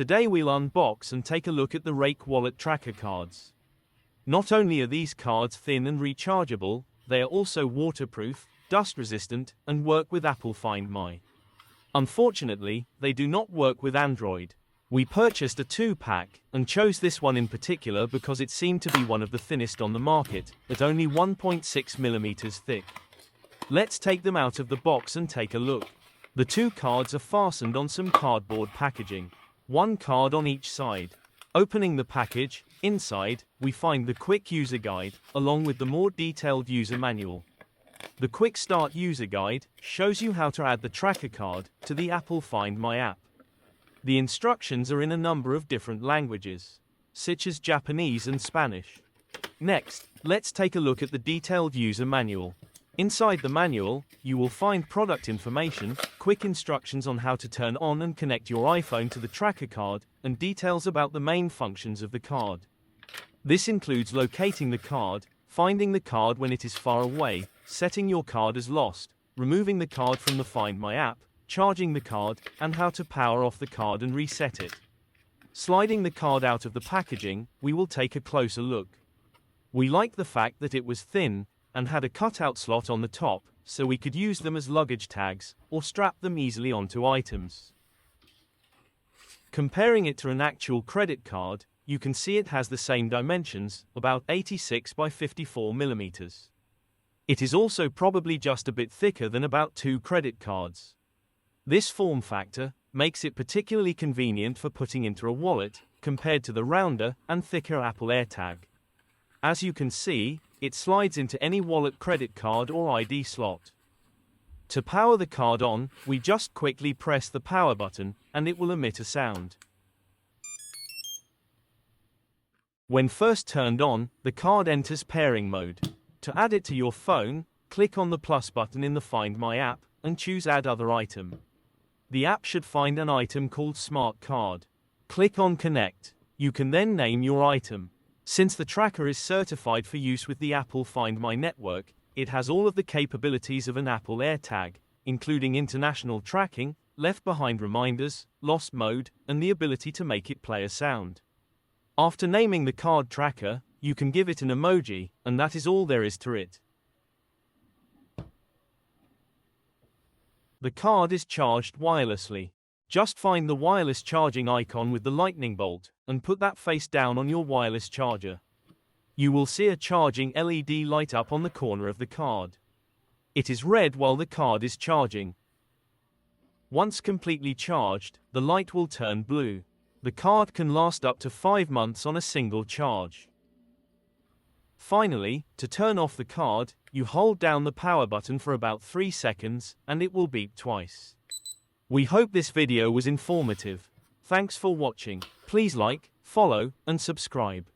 Today we'll unbox and take a look at the Reyke Wallet Tracker Cards. Not only are these cards thin and rechargeable, they are also waterproof, dust-resistant, and work with Apple Find My. Unfortunately, they do not work with Android. We purchased a 2-pack, and chose this one in particular because it seemed to be one of the thinnest on the market, at only 1.6 mm thick. Let's take them out of the box and take a look. The 2 cards are fastened on some cardboard packaging. 1 card on each side. Opening the package, inside, we find the quick user guide, along with the more detailed user manual. The Quick Start user guide shows you how to add the tracker card to the Apple Find My app. The instructions are in a number of different languages, such as Japanese and Spanish. Next, let's take a look at the detailed user manual. Inside the manual, you will find product information, quick instructions on how to turn on and connect your iPhone to the tracker card, and details about the main functions of the card. This includes locating the card, finding the card when it is far away, setting your card as lost, removing the card from the Find My app, charging the card, and how to power off the card and reset it. Sliding the card out of the packaging, we will take a closer look. We like the fact that it was thin, and had a cutout slot on the top, so we could use them as luggage tags, or strap them easily onto items. Comparing it to an actual credit card, you can see it has the same dimensions, about 86 by 54 mm. It is also probably just a bit thicker than about 2 credit cards. This form factor makes it particularly convenient for putting into a wallet, compared to the rounder and thicker Apple AirTag. As you can see, it slides into any wallet credit card or ID slot. To power the card on, we just quickly press the power button, and it will emit a sound. When first turned on, the card enters pairing mode. To add it to your phone, click on the plus button in the Find My app, and choose Add Other Item. The app should find an item called Smart Card. Click on Connect. You can then name your item. Since the tracker is certified for use with the Apple Find My network, it has all of the capabilities of an Apple AirTag, including international tracking, left-behind reminders, lost mode, and the ability to make it play a sound. After naming the card tracker, you can give it an emoji, and that is all there is to it. The card is charged wirelessly. Just find the wireless charging icon with the lightning bolt, and put that face down on your wireless charger. You will see a charging LED light up on the corner of the card. It is red while the card is charging. Once completely charged, the light will turn blue. The card can last up to 5 months on a single charge. Finally, to turn off the card, you hold down the power button for about 3 seconds, and it will beep twice. We hope this video was informative. Thanks for watching. Please like, follow, and subscribe.